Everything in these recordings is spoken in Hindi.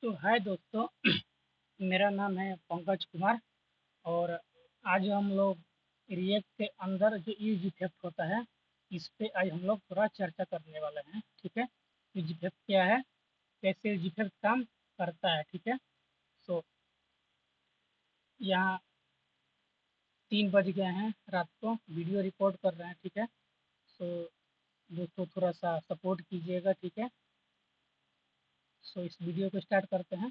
तो हाय दोस्तों। मेरा नाम है पंकज कुमार। और आज हम लोग रिएक्ट के अंदर जो यूज इफेक्ट होता है इस पे आज हम लोग थोड़ा चर्चा करने वाले हैं। ठीक है, यूज इफेक्ट क्या है, कैसे यूज इफेक्ट काम करता है। ठीक है, सो यहाँ 3 बज गए हैं रात को, वीडियो रिकॉर्ड कर रहे हैं। ठीक है, सो दोस्तों थोड़ा सा सपोर्ट कीजिएगा। ठीक है, सो इस वीडियो को स्टार्ट करते हैं।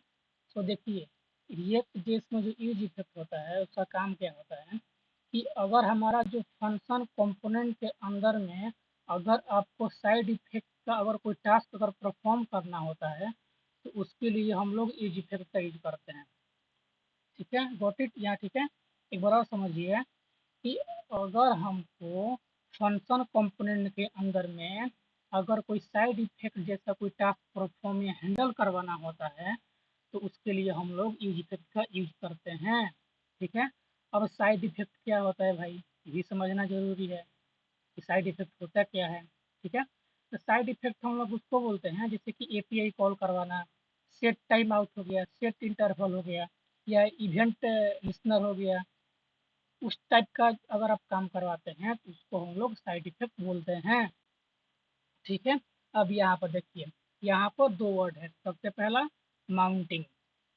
सो देखिए, रिएक्ट जेएस में जो यूज इफेक्ट होता है उसका काम क्या होता है कि अगर हमारा जो फंक्शन कंपोनेंट के अंदर में अगर आपको साइड इफेक्ट का अगर कोई टास्क अगर परफॉर्म करना होता है तो उसके लिए हम लोग यूज इफेक्ट का यूज करते हैं। ठीक है, गॉट इट यहाँ। ठीक है, एक बार और समझिए कि अगर हमको फंक्शन कंपोनेंट के अंदर में अगर कोई साइड इफेक्ट जैसा कोई टास्क परफॉर्म या हैंडल करवाना होता है तो उसके लिए हम लोग यूज इफेक्ट का यूज करते हैं। ठीक है, अब साइड इफेक्ट क्या होता है भाई, ये भी समझना जरूरी है कि साइड इफेक्ट होता क्या है। ठीक है, तो साइड इफेक्ट हम लोग उसको बोलते हैं जैसे कि एपीआई कॉल करवाना, सेट टाइम आउट हो गया, सेट इंटरवल हो गया, या इवेंट लिसनर हो गया। उस टाइप का अगर आप काम करवाते हैं तो उसको हम लोग साइड इफेक्ट बोलते हैं। ठीक है, अब यहाँ पर देखिए, यहाँ पर दो वर्ड है। सबसे पहला माउंटिंग,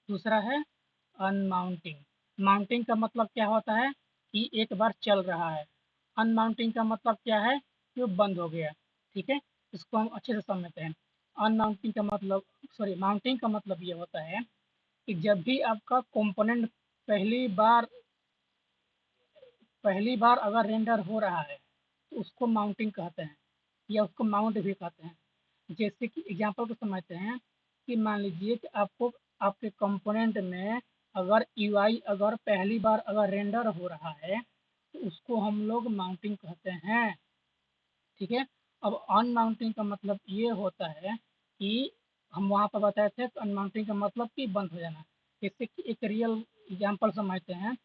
दूसरा है अनमाउंटिंग। माउंटिंग का मतलब क्या होता है कि एक बार चल रहा है। अनमाउंटिंग का मतलब क्या है कि वो बंद हो गया। ठीक है, इसको हम अच्छे से समझते हैं। अनमाउंटिंग का मतलब, सॉरी, माउंटिंग का मतलब ये होता है कि जब भी आपका कंपोनेंट पहली बार पहली बार अगर रेंडर हो रहा है तो उसको माउंटिंग कहते हैं, या उसको माउंट भी कहते हैं। जैसे कि एग्जांपल को समझते हैं कि मान लीजिए कि आपको आपके कंपोनेंट में अगर यूआई अगर पहली बार अगर रेंडर हो रहा है तो उसको हम लोग माउंटिंग कहते हैं। ठीक है, अब अनमाउंटिंग का मतलब ये होता है कि हम वहाँ पर बताए थे अनमाउंटिंग का मतलब कि बंद हो जाना। जैसे कि एक रियल एग्जांपल समझते हैं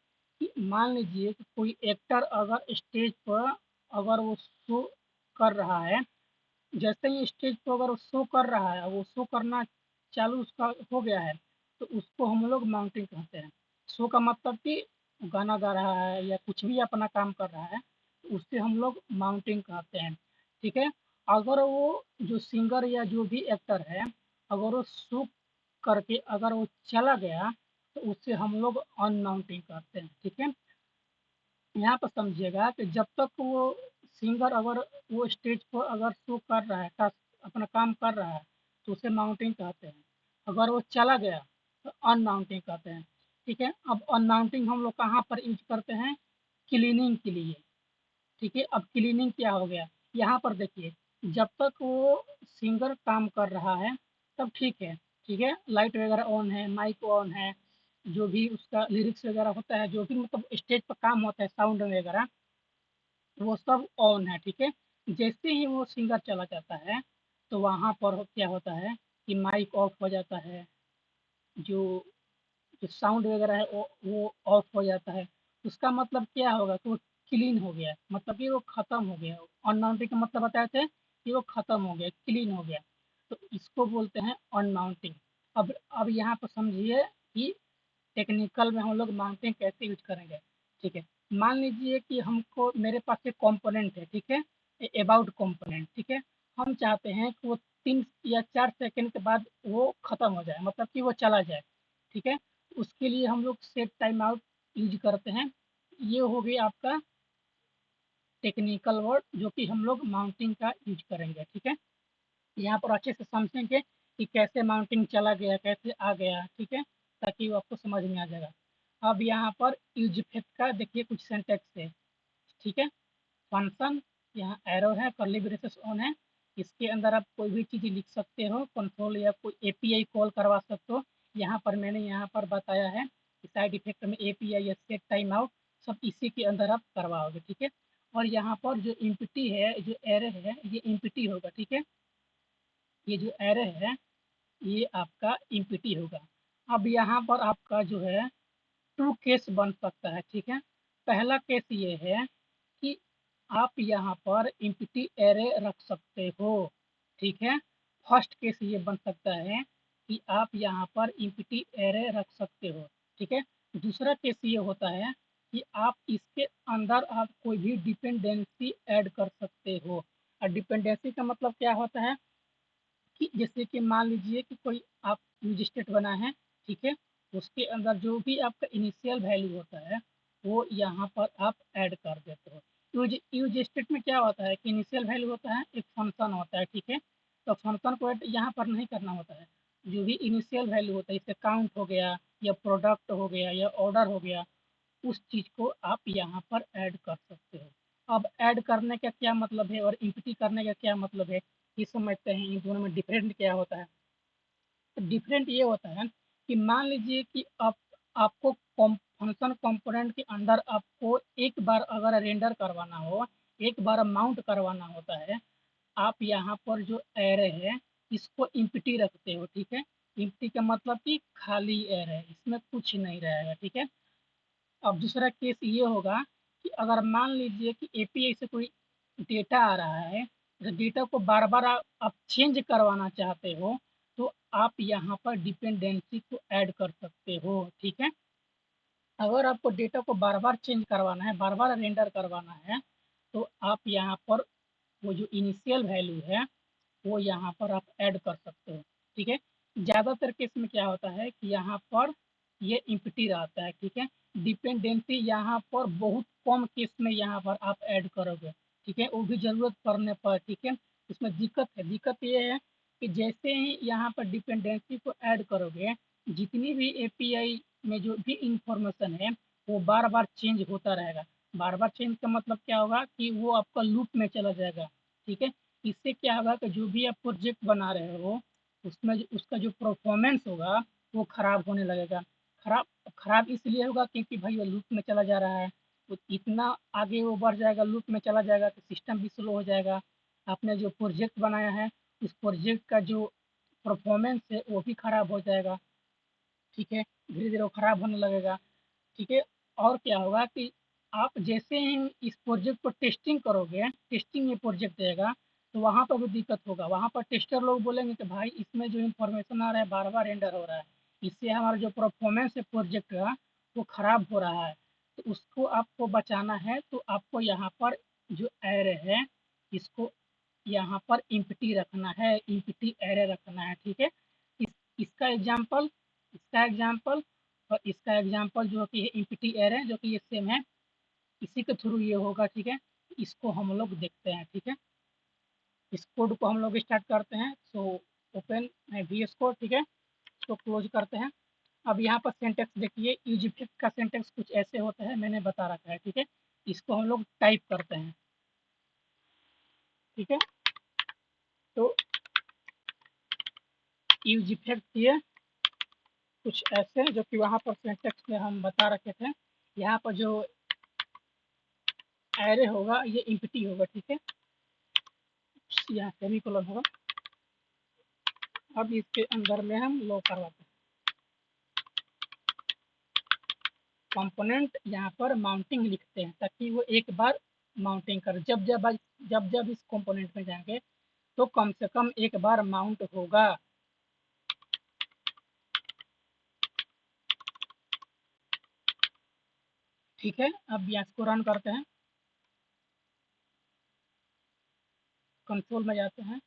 कि मान लीजिए कि कोई एक्टर अगर स्टेज पर अगर वो शो कर रहा है, जैसे ही स्टेज पर अगर वो शो कर रहा है, वो शो करना चालू उसका हो गया है, तो उसको हम लोग माउंटिंग कहते हैं। शो का मतलब कि गाना गा रहा है या कुछ भी अपना काम कर रहा है, तो उससे हम लोग माउंटिंग कहते हैं। ठीक है, अगर वो जो सिंगर या जो भी एक्टर है अगर वो शो करके अगर वो चला गया तो उससे हम लोग अनमाउंटिंग कहते हैं। ठीक है, यहाँ पर समझिएगा कि जब तक वो सिंगर अगर वो स्टेज पर अगर शो कर रहा है, अपना काम कर रहा है, तो उसे माउंटिंग कहते हैं। अगर वो चला गया तो अनमाउंटिंग कहते हैं। ठीक है, अब अनमाउंटिंग हम लोग कहाँ पर यूज करते हैं, क्लीनिंग के लिए। ठीक है, अब क्लीनिंग क्या हो गया, यहाँ पर देखिए, जब तक वो सिंगर काम कर रहा है तब ठीक है। ठीक है, लाइट वगैरह ऑन है, माइक ऑन है, जो भी उसका लिरिक्स वगैरह होता है, जो भी मतलब स्टेज पर काम होता है, साउंड वगैरह, वो सब ऑन है। ठीक है, जैसे ही वो सिंगर चला जाता है तो वहाँ पर क्या होता है कि माइक ऑफ हो जाता है, जो जो साउंड वगैरह है वो ऑफ हो जाता है। उसका मतलब क्या होगा कि वो क्लीन हो गया, मतलब कि वो खत्म हो गया। अनमाउंटिंग का मतलब बताए थे कि वो खत्म हो गया, क्लीन हो गया, तो इसको बोलते हैं अनमाउंटिंग। अब यहाँ पर समझिए कि टेक्निकल में हम लोग माउंटिंग कैसे यूज करेंगे। ठीक है, मान लीजिए कि हमको मेरे पास एक कंपोनेंट है। ठीक है, अबाउट कंपोनेंट। ठीक है, हम चाहते हैं कि वो 3 या 4 सेकंड के बाद वो खत्म हो जाए, मतलब कि वो चला जाए। ठीक है, उसके लिए हम लोग सेट टाइम आउट यूज करते हैं। ये हो गया आपका टेक्निकल वर्ड जो कि हम लोग माउंटिंग का यूज करेंगे। ठीक है, यहाँ पर अच्छे से समझेंगे कि कैसे माउंटिंग चला गया, कैसे आ गया। ठीक है, ताकि वो आपको समझ में आ जाएगा। अब यहाँ पर यूज इफेक्ट का देखिए कुछ सेंटेक्स है। ठीक है, फंक्शन, यहाँ एरो है, कर्ली ब्रेसेस ऑन है, इसके अंदर आप कोई भी चीज़ लिख सकते हो, कंट्रोल या कोई एपीआई कॉल करवा सकते हो। यहाँ पर मैंने यहाँ पर बताया है कि साइड इफेक्ट में एपीआई या सेट टाइम आउट सब इसी के अंदर आप करवाओगे। ठीक है, और यहाँ पर जो इम्पिटी है, जो एरे है, ये इम्पिटी होगा। ठीक है, ये जो एरे है ये आपका इम्पिटी होगा। अब यहाँ पर आपका जो है टू केस बन सकता है। ठीक है, पहला केस ये है कि आप यहाँ पर इम्पिटी एरे रख सकते हो। ठीक है, फर्स्ट केस ये बन सकता है कि आप यहाँ पर इम्प्टी एरे रख सकते हो, ठीक है। दूसरा केस ये होता है कि आप इसके अंदर आप कोई भी डिपेंडेंसी ऐड कर सकते हो। और डिपेंडेंसी का मतलब क्या होता है कि जैसे कि मान लीजिए कि कोई आप यूज स्टेट बना है, ठीक है, उसके अंदर जो भी आपका इनिशियल वैल्यू होता है वो यहाँ पर आप ऐड कर देते हो। यूज यूज स्टेट में क्या होता है कि इनिशियल वैल्यू होता है, एक फंक्शन होता है, ठीक है, तो फंक्शन को ऐड यहाँ पर नहीं करना होता है। जो भी इनिशियल वैल्यू होता है, इससे काउंट हो गया या प्रोडक्ट हो गया या ऑर्डर हो गया, उस चीज़ को आप यहाँ पर ऐड कर सकते हो। अब ऐड करने का क्या मतलब है और इम्प्टी करने का क्या मतलब है, ये समझते हैं इन दोनों में डिफरेंट क्या होता है। तो डिफरेंट ये होता है कि मान लीजिए कि आपको फंक्शन कंपोनेंट के अंदर आपको एक बार अगर रेंडर करवाना हो, एक बार माउंट करवाना होता है, आप यहाँ पर जो एरे है इसको इम्प्टी रखते हो, ठीक है। इम्प्टी का मतलब कि खाली एरे, इसमें कुछ नहीं रहेगा, ठीक है। अब दूसरा केस ये होगा कि अगर मान लीजिए कि एपीआई से कोई डेटा आ रहा है, तो डेटा को बार बार आप चेंज करवाना चाहते हो, तो आप यहाँ पर डिपेंडेंसी को ऐड कर सकते हो, ठीक है। अगर आपको डेटा को बार बार चेंज करवाना है, बार बार रेंडर करवाना है, तो आप यहाँ पर वो जो इनिशियल वैल्यू है वो यहाँ पर आप ऐड कर सकते हो, ठीक है। ज़्यादातर केस में क्या होता है कि यहाँ पर ये इम्प्टी रहता है, ठीक है। डिपेंडेंसी यहाँ पर बहुत कम केस में यहाँ पर आप ऐड करोगे, ठीक है, वो भी ज़रूरत पड़ने पर, ठीक है। इसमें दिक्कत ये है कि जैसे ही यहाँ पर डिपेंडेंसी को ऐड करोगे, जितनी भी एपीआई में जो भी इंफॉर्मेशन है वो बार बार चेंज होता रहेगा। बार बार चेंज का मतलब क्या होगा कि वो आपका लूप में चला जाएगा, ठीक है। इससे क्या होगा कि जो भी आप प्रोजेक्ट बना रहे हो उसमें उसका जो परफॉर्मेंस होगा वो खराब होने लगेगा। खराब खराब इसलिए होगा क्योंकि भाई वो लूप में चला जा रहा है, तो इतना आगे वो बढ़ जाएगा, लूप में चला जाएगा तो सिस्टम भी स्लो हो जाएगा। आपने जो प्रोजेक्ट बनाया है उस प्रोजेक्ट का जो परफॉर्मेंस है वो भी खराब हो जाएगा, ठीक है, धीरे धीरे वो खराब होने लगेगा, ठीक है। और क्या होगा कि आप जैसे ही इस प्रोजेक्ट को टेस्टिंग करोगे, टेस्टिंग में प्रोजेक्ट देगा, तो वहाँ पर भी दिक्कत होगा। वहाँ पर टेस्टर लोग बोलेंगे कि भाई इसमें जो इन्फॉर्मेशन आ रहा है बार बार रेंडर हो रहा है, इससे हमारा जो परफॉर्मेंस है प्रोजेक्ट का वो खराब हो रहा है। तो उसको आपको बचाना है तो आपको यहाँ पर जो एरे है इसको यहाँ पर इम्प्टी रखना है, इम्प्टी एरे रखना है, ठीक है। इस इसका एग्जाम्पल इसका एग्जाम्पल और इसका एग्जाम्पल जो कि इम्प्टी एरे जो कि ये सेम है, इसी के थ्रू ये होगा, ठीक है। इसको हम लोग देखते हैं, ठीक है। इस कोड को हम लोग स्टार्ट करते हैं। सो ओपन VS कोड, ठीक है, इसको क्लोज करते हैं। अब यहाँ पर सिंटेक्स देखिए, यूज इफेक्ट का सिंटेक्स कुछ ऐसे होता है, मैंने बता रखा है, ठीक है। इसको हम लोग टाइप करते हैं, ठीक है। तो यूज इफेक्ट ये कुछ ऐसे जो कि वहाँ पर सिंटेक्स में हम बता रखे थे। यहाँ पर जो एरे होगा ये इम्प्टी होगा, ठीक है, यहाँ सेमीकोलन होगा। अब इसके अंदर में हम लो करवाते हैं कंपोनेंट, यहाँ पर माउंटिंग लिखते हैं ताकि वो एक बार माउंटिंग कर, जब जब इस कंपोनेंट में जाएंगे तो कम से कम एक बार माउंट होगा। ठीक है, अब यहाँ इसको रन करते हैं, कंसोल में जाते हैं,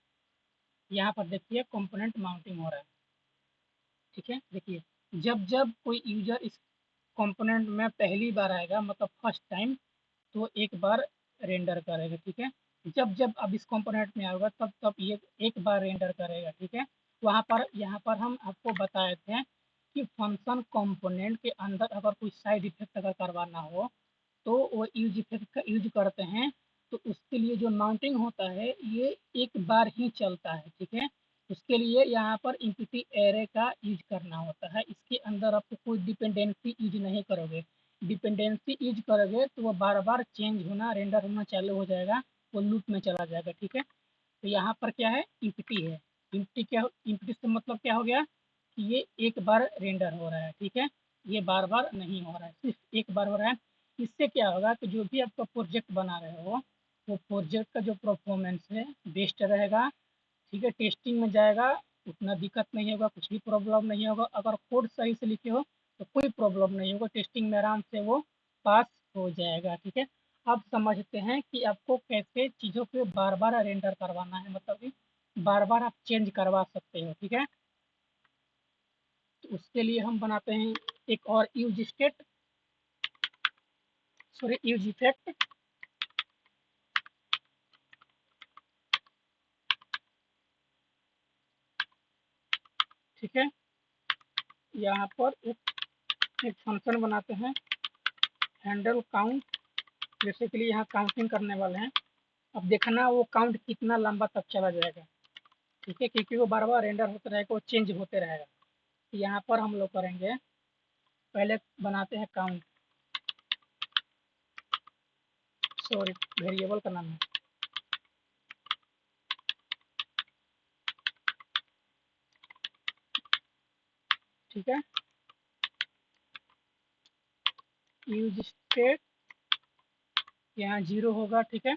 यहाँ पर देखिए कंपोनेंट माउंटिंग हो रहा है, ठीक है। देखिए जब जब कोई यूजर इस कंपोनेंट में पहली बार आएगा मतलब फर्स्ट टाइम, तो एक बार रेंडर करेगा, ठीक है। जब जब अब इस कंपोनेंट में आएगा तब तब ये एक बार रेंडर करेगा, ठीक है। वहाँ पर यहाँ पर हम आपको बताए थे कि फंक्शन कंपोनेंट के अंदर अगर कोई साइड इफेक्ट अगर करवाना हो तो वो यूज इफेक्ट का यूज करते हैं। तो उसके लिए जो माउंटिंग होता है ये एक बार ही चलता है, ठीक है। उसके लिए यहाँ पर इम्प्टी एरे का यूज करना होता है, इसके अंदर आपको कोई डिपेंडेंसी यूज नहीं करोगे। डिपेंडेंसी यूज करोगे तो वो बार बार चेंज होना, रेंडर होना चालू हो जाएगा, वो लूप में चला जाएगा, ठीक है। तो यहाँ पर क्या है, इम्प्टी है। इम्प्टी से मतलब क्या हो गया कि ये एक बार रेंडर हो रहा है, ठीक है, ये बार बार नहीं हो रहा है, सिर्फ एक बार हो रहा है। इससे क्या होगा कि जो भी आपका प्रोजेक्ट बना रहे हो वो प्रोजेक्ट का जो परफॉर्मेंस है बेस्ट रहेगा, ठीक है, टेस्टिंग में जाएगा उतना दिक्कत नहीं होगा, कुछ भी प्रॉब्लम नहीं होगा। अगर कोड सही से लिखे हो तो कोई प्रॉब्लम नहीं होगा, टेस्टिंग में आराम से वो पास हो जाएगा, ठीक है। अब समझते हैं कि आपको कैसे चीज़ों को बार बार रेंडर करवाना है, मतलब कि बार बार आप चेंज करवा सकते हो, ठीक है। तो उसके लिए हम बनाते हैं एक और use state, sorry use effect, ठीक है। यहाँ पर एक फंक्शन बनाते हैं हैंडल काउंट, बेसिकली यहाँ काउंटिंग करने वाले हैं। अब देखना वो काउंट कितना लंबा तक चला जाएगा, ठीक है, क्योंकि वो बार बार रेंडर होते रहेगा, वो चेंज होते रहेगा। तो यहाँ पर हम लोग करेंगे, पहले बनाते हैं काउंट, सॉरी वेरिएबल का नाम है, ठीक है। यूज स्टेट यहाँ 0 होगा, ठीक है।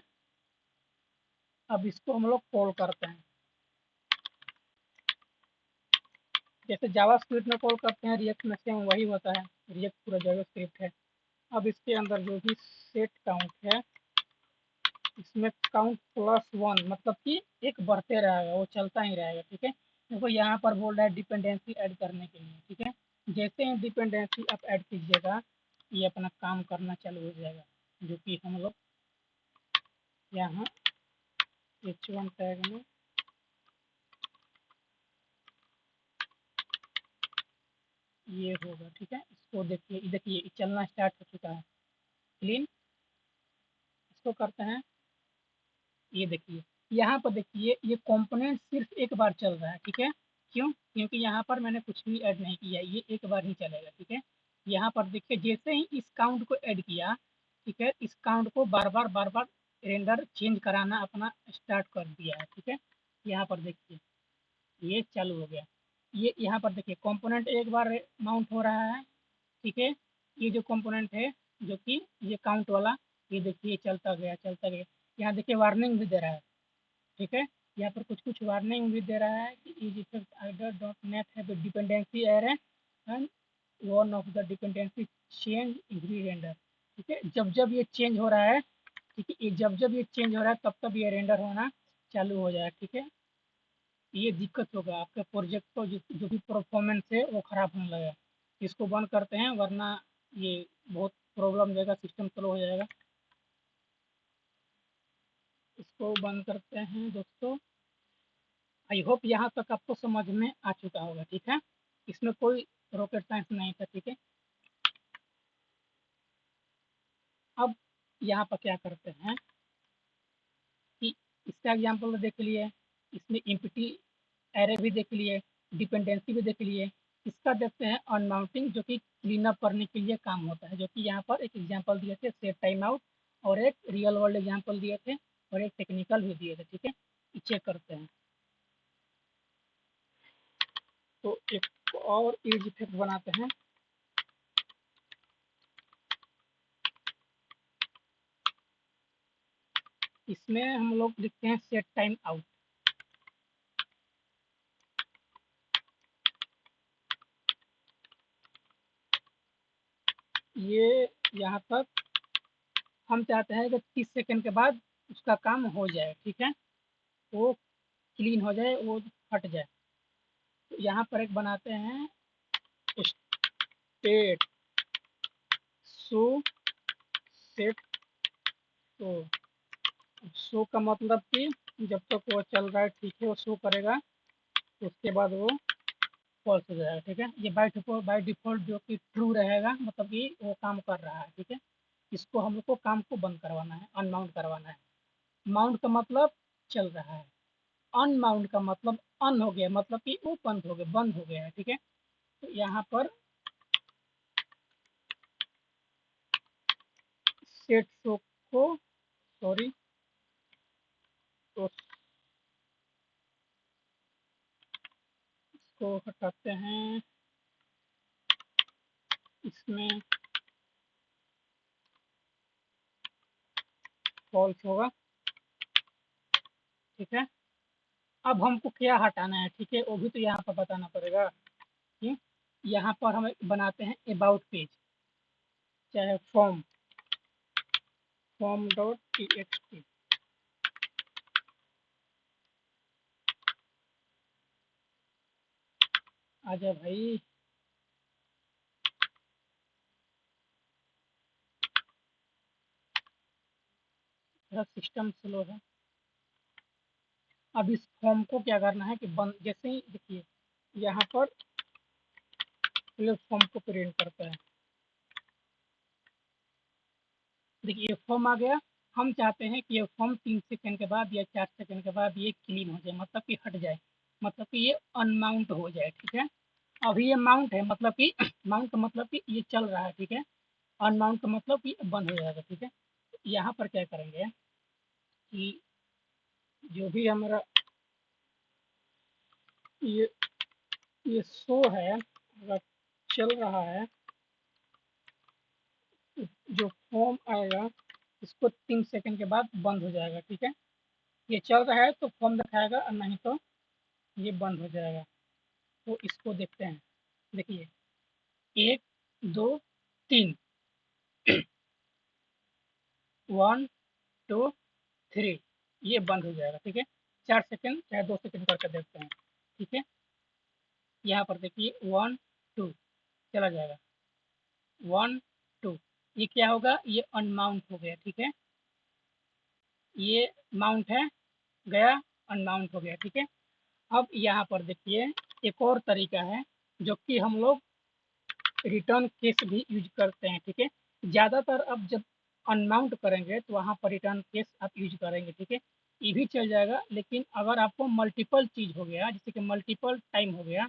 अब इसको हम लोग कॉल करते हैं, जैसे जावास्क्रिप्ट में कॉल करते हैं, रिएक्ट में सेम वही होता है, रिएक्ट पूरा जावास्क्रिप्ट है। अब इसके अंदर जो भी सेट काउंट है, इसमें काउंट +1 मतलब कि एक बढ़ते रहेगा, वो चलता ही रहेगा, ठीक है। देखो यहाँ पर बोल रहा है डिपेंडेंसी ऐड करने के लिए, ठीक है। जैसे ही डिपेंडेंसी आप ऐड कीजिएगा, ये अपना काम करना चालू हो जाएगा, जो कि हम लोग यहाँ H1 टैग में ये होगा, ठीक है। इसको देखिए, देखिए चलना स्टार्ट हो चुका है, क्लीन। इसको करते हैं, ये देखिए यहाँ पर देखिए ये कंपोनेंट सिर्फ एक बार चल रहा है, ठीक है। क्यों? क्योंकि यहाँ पर मैंने कुछ भी ऐड नहीं किया, ये एक बार ही चलेगा, ठीक है। यहाँ पर देखिए जैसे ही इस काउंट को ऐड किया, ठीक है, इस काउंट को बार बार रेंडर चेंज कराना अपना स्टार्ट कर दिया है, ठीक है। यहाँ पर देखिए ये चालू हो गया, ये यहाँ पर देखिए कंपोनेंट एक बार माउंट हो रहा है, ठीक है। ये जो कंपोनेंट है जो कि ये काउंट वाला, ये देखिए चलता गया चलता गया। यहाँ देखिए वार्निंग भी दे रहा है, ठीक है। यहाँ पर कुछ कुछ वार्निंग भी दे रहा है कि इज इफेक्ट आइडर डॉट नेट है dependency error and one of the dependency change every render, ठीक है। जब जब ये चेंज हो रहा है, ठीक है, ये जब जब ये चेंज हो रहा है तब तब ये रेंडर होना चालू हो जाए, ठीक है। ये दिक्कत होगा आपके प्रोजेक्ट को, जो भी परफॉर्मेंस है वो खराब होने लगेगा। इसको बंद करते हैं, वरना ये बहुत प्रॉब्लम देगा, सिस्टम स्लो हो जाएगा। इसको बंद करते हैं दोस्तों। आई होप यहाँ तक आपको समझ में आ चुका होगा, ठीक है। इसमें कोई रॉकेट साइंस नहीं था, ठीक है। अब यहाँ पर क्या करते हैं कि इसका एग्जाम्पल देख लिए, इसमें एम्प्टी एरे भी देख लिए, डिपेंडेंसी भी देख लिए। इसका देखते हैं अनमाउंटिंग, जो कि क्लीन अप करने के लिए काम होता है, जो कि यहाँ पर एक एग्जांपल दिए थे सेट टाइम आउट, और एक रियल वर्ल्ड एग्जांपल दिए थे, और एक टेक्निकल भी दिए थे, ठीक है। चेक करते हैं, तो एक और यूज इफेक्ट बनाते हैं। इसमें हम लोग लिखते हैं सेट टाइम आउट। ये यहाँ तक हम चाहते हैं कि 30 सेकंड के बाद उसका काम हो जाए, ठीक है, वो क्लीन हो जाए, वो हट जाए। तो यहाँ पर एक बनाते हैं state show set show. Show का मतलब कि जब तक वो चल रहा है, ठीक है, वो शो करेगा, उसके बाद वो फॉल्स हो जाएगा, ठीक है। ये बाय डिफॉल्ट जो कि ट्रू रहेगा, मतलब कि वो काम कर रहा है, ठीक है। इसको हम लोग को काम को बंद करवाना है, अनमाउंट करवाना है। माउंट का मतलब चल रहा है, अनमाउंट का मतलब अन हो गया, मतलब कि वो बंद हो गया है, ठीक है। तो यहाँ पर सेट शो को, सॉरी, तो इसको हटाते हैं, इसमें फॉल्स होगा, ठीक है। अब हमको क्या हटाना है, ठीक है, वो भी तो यहाँ पर बताना पड़ेगा। ठीक, यहाँ पर हम बनाते हैं अबाउट पेज, चाहे फॉर्म, फॉर्म डॉट टीएक्सटी। आजा भाई, थोड़ा सिस्टम स्लो है। अब इस फॉर्म को क्या करना है कि बंद, जैसे ही देखिए यहाँ पर ये फॉर्म को प्रिंट करता है, देखिए ये फॉर्म आ गया। हम चाहते हैं कि ये फॉर्म 3 सेकंड के बाद या 4 सेकंड के बाद ये क्लीन हो जाए, मतलब कि हट जाए, मतलब कि ये अनमाउंट हो जाए, ठीक है। अभी ये माउंट है, मतलब कि माउंट का मतलब कि ये चल रहा है, ठीक है। अनमाउंट का मतलब कि बंद हो जाएगा, ठीक है। यहाँ पर क्या करेंगे कि जो भी हमारा ये ये शो है, अगर चल रहा है, जो फॉर्म आएगा इसको 3 सेकंड के बाद बंद हो जाएगा, ठीक है। ये चल रहा है तो फॉर्म दिखाएगा और नहीं तो ये बंद हो जाएगा। तो इसको देखते हैं, देखिए 1 2 3, 1 2 3, ये बंद हो जाएगा, ठीक है। 4 सेकंड चाहे 2 सेकंड करके देखते हैं, ठीक है। यहाँ पर देखिए 1 2 चला जाएगा, 1 2, ये क्या होगा, ये अनमाउंट हो गया, ठीक है। ये माउंट है, गया, अनमाउंट हो गया, ठीक है। अब यहाँ पर देखिए एक और तरीका है जो कि हम लोग रिटर्न केस भी यूज करते हैं, ठीक है। ज़्यादातर अब जब अनमाउंट करेंगे तो वहाँ पर रिटर्न केस आप यूज करेंगे, ठीक है। ये भी चल जाएगा, लेकिन अगर आपको मल्टीपल चीज़ हो गया, जैसे कि मल्टीपल टाइम हो गया,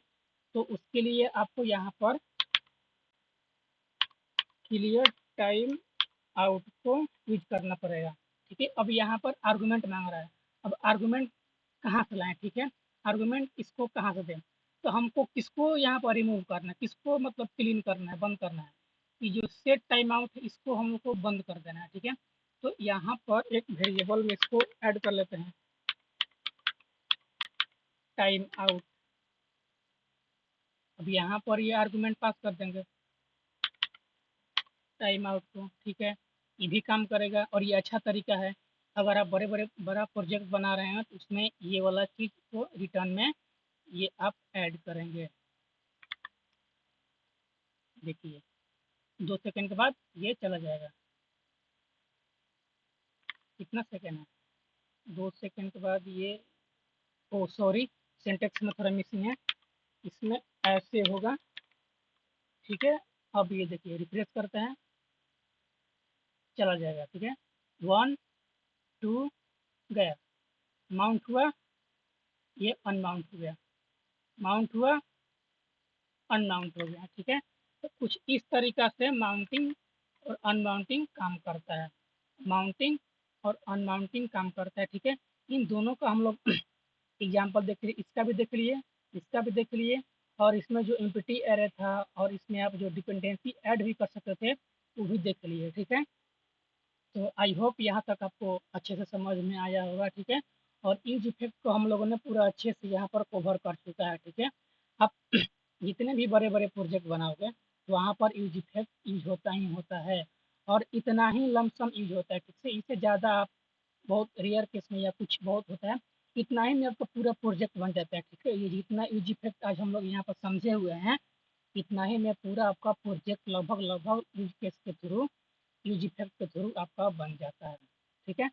तो उसके लिए आपको यहाँ पर क्लियर टाइम आउट को यूज करना पड़ेगा, ठीक है। अब यहाँ पर आर्गूमेंट मांग रहा है, अब आर्गूमेंट कहाँ से लाएं, ठीक है। आर्गूमेंट इसको कहाँ से दें, तो हमको किसको यहाँ पर रिमूव करना है, किसको मतलब क्लीन करना है, बंद करना है, कि जो सेट टाइम आउट है इसको हमको बंद कर देना है, ठीक है। तो यहाँ पर एक वेरिएबल में इसको ऐड कर लेते हैं, टाइम आउट। अब यहाँ पर ये आर्गूमेंट पास कर देंगे टाइम आउट को, ठीक है। ये भी काम करेगा और ये अच्छा तरीका है। अगर आप बड़ा प्रोजेक्ट बना रहे हैं तो उसमें ये वाला चीज़ को रिटर्न में ये आप ऐड करेंगे। देखिए 2 सेकंड के बाद ये चला जाएगा, कितना सेकंड है, 2 सेकंड के बाद ये, ओ सॉरी, सिंटेक्स में थोड़ा मिसिंग है, इसमें ऐसे होगा, ठीक है। अब ये देखिए रिफ्रेश करते हैं, चला जाएगा, ठीक है। 1 2 गया, माउंट हुआ, ये अनमाउंट हो गया, माउंट हुआ, अनमाउंट हो गया, ठीक है। तो कुछ इस तरीका से माउंटिंग और अनमाउंटिंग काम करता है, माउंटिंग और अनमाउंटिंग काम करता है, ठीक है। इन दोनों का हम लोग एग्जाम्पल देख लिए, इसका भी देख लिए, इसका भी देख लिए, और इसमें जो एम्प्टी एरे था और इसमें आप जो डिपेंडेंसी ऐड भी कर सकते थे वो भी देख लिए, ठीक है। तो आई होप यहाँ तक आपको अच्छे से समझ में आया होगा, ठीक है। और यूज इफेक्ट को हम लोगों ने पूरा अच्छे से यहाँ पर कवर कर चुका है, ठीक है। अब जितने भी बड़े बड़े प्रोजेक्ट बनाओगे वहाँ पर यूज इफेक्ट यूज होता ही होता है, और इतना ही लमसम यूज होता है, ठीक है। इससे ज़्यादा आप बहुत रेयर केस में या कुछ बहुत होता है, इतना ही में आपका पूरा प्रोजेक्ट बन जाता है, ठीक है। ये जितना यूज इफेक्ट आज हम लोग यहाँ पर समझे हुए हैं, इतना ही में पूरा आपका प्रोजेक्ट लगभग लगभग यूज केस के थ्रू, यूज इफेक्ट के थ्रू आपका बन जाता है, ठीक है।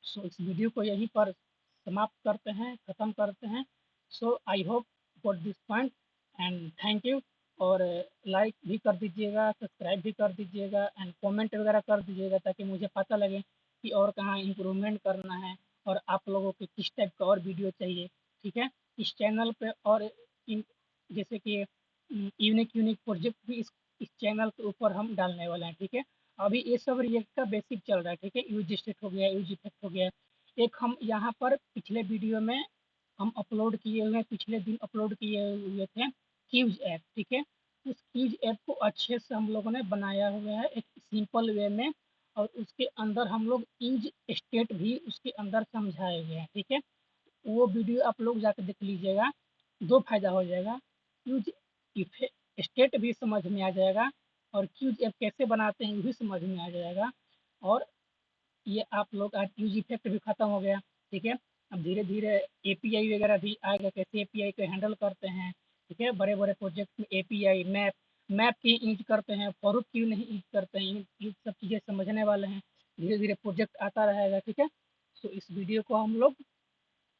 सो इस वीडियो को यहीं पर समाप्त करते हैं, ख़त्म करते हैं। So I hope got this point and thank you. और लाइक भी कर दीजिएगा, सब्सक्राइब भी कर दीजिएगा एंड कमेंट वगैरह कर दीजिएगा, ताकि मुझे पता लगे कि और कहाँ इम्प्रूवमेंट करना है और आप लोगों को किस टाइप का और वीडियो चाहिए, ठीक है। इस चैनल पे और इन, जैसे कि यूनिक यूनिक प्रोजेक्ट भी इस चैनल के ऊपर हम डालने वाले हैं, ठीक है। अभी ये सब रिएक्ट का बेसिक चल रहा है, ठीक है। यूज स्टेट हो गया, यूज इफेक्ट हो गया। एक हम यहाँ पर पिछले वीडियो में हम अपलोड किए हुए, पिछले दिन अपलोड किए हुए थे क्यूज ऐप, ठीक है। उस क्यूज ऐप को अच्छे से हम लोगों ने बनाया हुआ है एक सिंपल वे में, और उसके अंदर हम लोग यूज स्टेट भी उसके अंदर समझाए हुए हैं, ठीक है। वो वीडियो आप लोग जाकर देख लीजिएगा। दो फायदा हो जाएगा, यूज स्टेट भी समझ में आ जाएगा और क्यूज ऐप कैसे बनाते हैं ये भी समझ में आ जाएगा। और ये आप लोग आज यूज इफेक्ट भी खत्म हो गया, ठीक है। अब धीरे धीरे एपीआई वगैरह भी आएगा, कैसे एपीआई को हैंडल करते हैं, ठीक है। बड़े बड़े प्रोजेक्ट में एपीआई मैप मैप की यूज करते हैं, फॉरवर्ड क्यों नहीं यूज करते हैं, ये सब चीज़ें समझने वाले हैं। धीरे धीरे प्रोजेक्ट आता रहेगा, ठीक है। तो इस वीडियो को हम लोग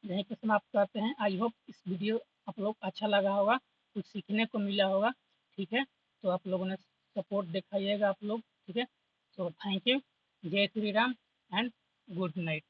यहीं पे समाप्त करते हैं। आई होप इस वीडियो आप लोग अच्छा लगा होगा, कुछ सीखने को मिला होगा, ठीक है। तो आप लोगों ने सपोर्ट दिखाइएगा आप लोग, ठीक है। सो थैंक यू, जय Shri Ram and good night.